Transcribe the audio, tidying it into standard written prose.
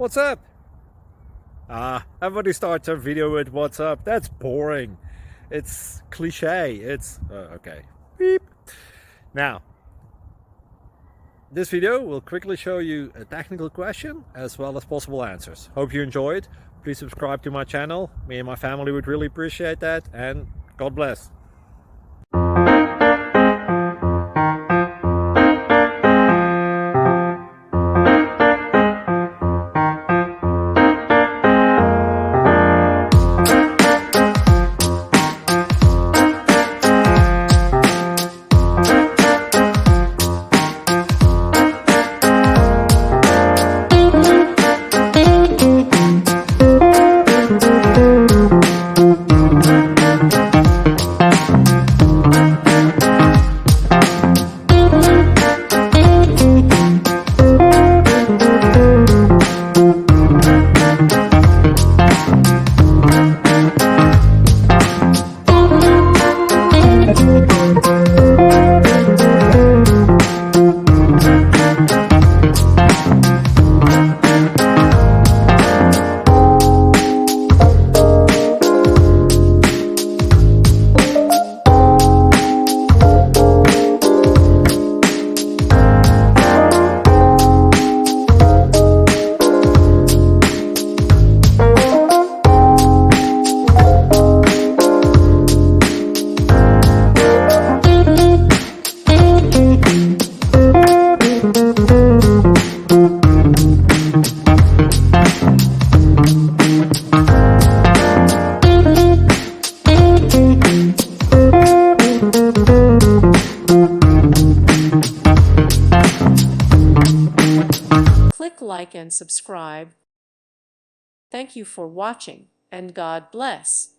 What's up? Everybody starts a video with what's up. That's boring. It's cliche. It's okay. Beep. Now, this video will quickly show you a technical question as well as possible answers. Hope you enjoyed. Please subscribe to my channel. Me and my family would really appreciate that, and God bless. Click like and subscribe. Thank you for watching, and God bless.